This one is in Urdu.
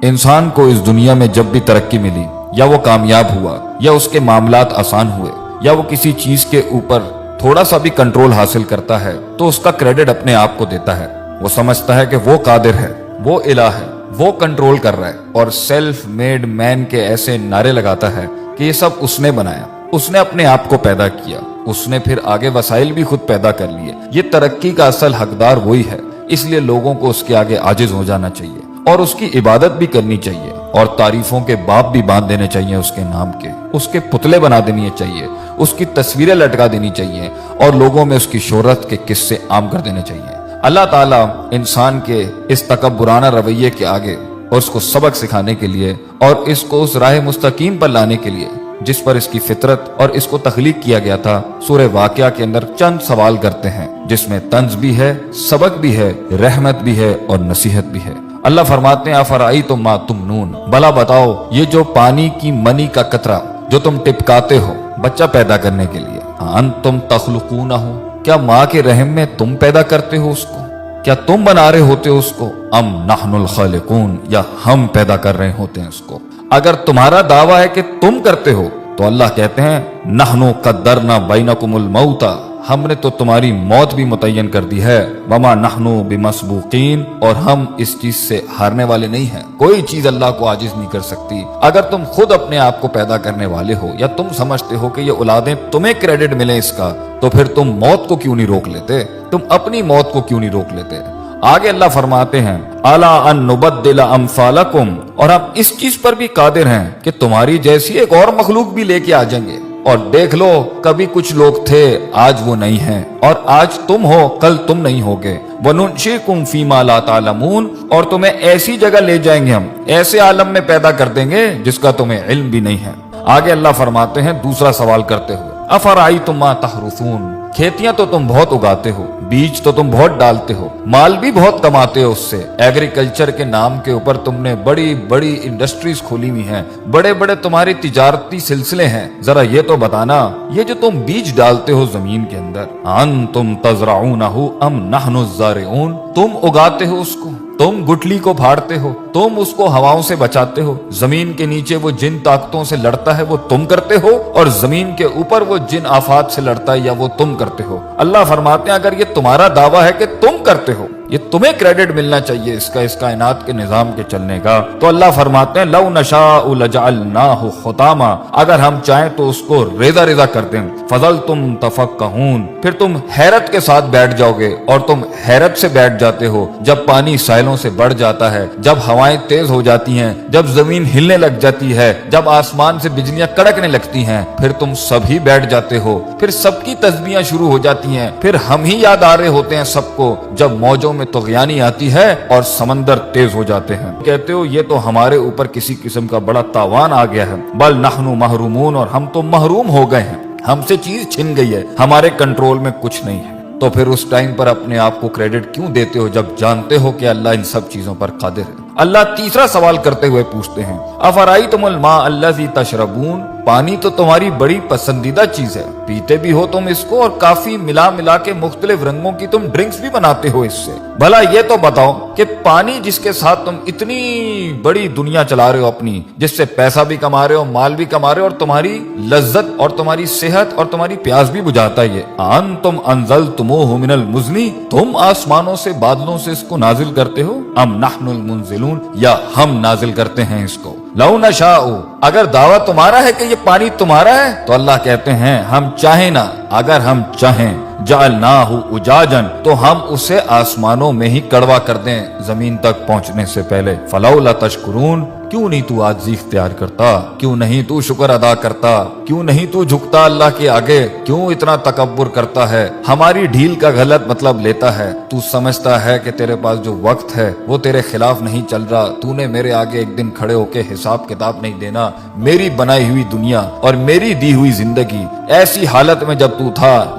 انسان کو اس دنیا میں جب بھی ترقی ملی، یا وہ کامیاب ہوا، یا اس کے معاملات آسان ہوئے، یا وہ کسی چیز کے اوپر تھوڑا سا بھی کنٹرول حاصل کرتا ہے، تو اس کا کریڈٹ اپنے آپ کو دیتا ہے۔ وہ سمجھتا ہے کہ وہ قادر ہے، وہ الہ ہے، وہ کنٹرول کر رہا ہے، اور سیلف میڈ مین کے ایسے نعرے لگاتا ہے کہ یہ سب اس نے بنایا، اس نے اپنے آپ کو پیدا کیا، اس نے پھر آگے وسائل بھی خود پیدا کر لیے۔ یہ ترقی کا اصل حقدار وہی ہے، اس لیے لوگوں کو اس کے آگے عاجز ہو جانا چاہیے، اور اس کی عبادت بھی کرنی چاہیے، اور تعریفوں کے باب بھی باندھ دینے چاہیے اس کے نام کے، اس کے پتلے بنا دینے چاہیے، اس کی تصویریں لٹکا دینی چاہیے، اور لوگوں میں اس کی شہرت کے قصے عام کر دینے چاہیے۔ اللہ تعالیٰ انسان کے اس تکبرانہ رویے کے آگے اور اس کو سبق سکھانے کے لیے، اور اس کو اس راہ مستقیم پر لانے کے لیے جس پر اس کی فطرت اور اس کو تخلیق کیا گیا تھا، سورہ واقعہ کے اندر چند سوال کرتے ہیں، جس میں طنز بھی ہے، سبق بھی ہے، رحمت بھی ہے، اور نصیحت بھی ہے۔ اللہ فرماتے ہیں افرأیتم ما تمنون، بھلا بتاؤ یہ جو پانی کی منی کا قطرہ جو تم ٹپکاتے ہو بچہ پیدا کرنے کے لیے، انتم تخلقونہ، کیا ماں کے رحم میں تم پیدا کرتے ہو اس کو؟ کیا تم بنا رہے ہوتے ہو اس کو؟ ام نحن الخالقون، یا ہم پیدا کر رہے ہوتے ہیں اس کو؟ اگر تمہارا دعویٰ ہے کہ تم کرتے ہو تو اللہ کہتے ہیں نحن قدرنا بینکم الموت، ہم نے تو تمہاری موت بھی متعین کر دی ہے، وما نحن بمسبوقین، اور ہم اس چیز سے ہارنے والے نہیں ہیں، کوئی چیز اللہ کو عاجز نہیں کر سکتی۔ اگر تم خود اپنے آپ کو پیدا کرنے والے ہو، یا تم سمجھتے ہو کہ یہ اولادیں تمہیں کریڈٹ ملے اس کا، تو پھر تم موت کو کیوں نہیں روک لیتے؟ تم اپنی موت کو کیوں نہیں روک لیتے؟ آگے اللہ فرماتے ہیں الا ان نبدل امثالکم، اور ہم اس چیز پر بھی قادر ہیں کہ تمہاری جیسی ایک اور مخلوق بھی لے کے آ جائیں گے، اور دیکھ لو کبھی کچھ لوگ تھے آج وہ نہیں ہیں، اور آج تم ہو کل تم نہیں ہوگے، وَنُنْشِئْكُمْ فِي مَا لَا تَعْلَمُونَ، اور تمہیں ایسی جگہ لے جائیں گے، ہم ایسے عالم میں پیدا کر دیں گے جس کا تمہیں علم بھی نہیں ہے۔ آگے اللہ فرماتے ہیں دوسرا سوال کرتے ہوئے افرأیتم ما تحرثون، کھیتیاں تو تم بہت اگاتے ہو، بیج تو تم بہت ڈالتے ہو، مال بھی بہت کماتے ہو اس سے، ایگریکلچر کے نام کے اوپر تم نے بڑی بڑی انڈسٹریز کھولی ہوئی ہیں، بڑے بڑے تمہارے تجارتی سلسلے ہیں، ذرا یہ تو بتانا یہ جو تم بیج ڈالتے ہو زمین کے اندر، انتم تزرعونہ ام نحن الزارعون، تم اگاتے ہو اس کو، تم گٹلی کو پھاڑتے ہو، تم اس کو ہواؤں سے بچاتے ہو، زمین کے نیچے وہ جن طاقتوں سے لڑتا ہے وہ تم کرتے ہو، اور زمین کے اوپر وہ جن آفات سے لڑتا ہے یا وہ تم کرتے ہو۔ اللہ فرماتے ہیں اگر یہ تمہارا دعویٰ ہے کہ تم کرتے ہو، یہ تمہیں کریڈٹ ملنا چاہیے اس کا، اس کائنات کے نظام کے چلنے کا، تو اللہ فرماتے ہیں لو نشاء لجعلناہ حطاما، اگر ہم چاہیں تو اس کو ریزہ ریزہ کر دیں، فظلتم تفکہون، پھر تم حیرت کے ساتھ بیٹھ جاؤ گے، اور تم حیرت سے بیٹھ جاتے ہو جب پانی سائلوں سے بڑھ جاتا ہے، جب ہوائیں تیز ہو جاتی ہیں، جب زمین ہلنے لگ جاتی ہے، جب آسمان سے بجلیاں کڑکنے لگتی ہیں، پھر تم سب ہی بیٹھ جاتے ہو، پھر سب کی تسبیحاں شروع ہو جاتی ہیں، پھر ہم ہی یاد آ رہے ہوتے ہیں سب کو، جب موجوں میں طغیانی آتی ہے اور سمندر تیز ہو جاتے ہیں، کہتے ہو یہ تو ہمارے اوپر کسی قسم کا بڑا تاوان آ گیا ہے، بل نحن محرومون، اور ہم تو محروم ہو گئے ہیں، ہم سے چیز چھن گئی ہے، ہمارے کنٹرول میں کچھ نہیں ہے۔ تو پھر اس ٹائم پر اپنے آپ کو کریڈٹ کیوں دیتے ہو جب جانتے ہو کہ اللہ ان سب چیزوں پر قادر ہے؟ اللہ تیسرا سوال کرتے ہوئے پوچھتے ہیں افرأیتم الماء الذی تشربون، پانی تو تمہاری بڑی پسندیدہ چیز ہے، پیتے بھی ہو تم اس کو، اور کافی ملا ملا کے مختلف رنگوں کی تم ڈرنکس بھی بناتے ہو اس سے، بھلا یہ تو بتاؤ کہ پانی جس کے ساتھ تم اتنی بڑی دنیا چلا رہے ہو اپنی، جس سے پیسہ بھی کما رہے ہو، مال بھی کما رہے ہو، اور تمہاری لذت اور تمہاری صحت اور تمہاری پیاس بھی بجھاتا ہے، یہ انتم انزلتموہ من المزن، تم آسمانوں سے بادلوں سے اس کو نازل کرتے ہو، ام نحن المنزلون، یا ہم نازل کرتے ہیں اس کو، لو نشاء، اگر دعویٰ تمہارا ہے کہ یہ پانی تمہارا ہے تو اللہ کہتے ہیں ہم چاہیں نا، اگر ہم چاہیں جعلناہ اجاجن، تو ہم اسے آسمانوں میں ہی کڑوا کر دیں زمین تک پہنچنے سے پہلے، فلولا تشکرون، کیوں نہیں تو عاجزی اختیار کرتا، کیوں نہیں تو شکر ادا کرتا، کیوں نہیں تو جھکتا اللہ کے آگے، کیوں اتنا تکبر کرتا ہے، ہماری ڈھیل کا غلط مطلب لیتا ہے، تو سمجھتا ہے کہ تیرے پاس جو وقت ہے وہ تیرے خلاف نہیں چل رہا، تو نے میرے آگے ایک دن کھڑے ہو کے حساب کتاب نہیں دینا، میری بنائی ہوئی دنیا اور میری دی ہوئی زندگی ایسی حالت میں جب تو تھا،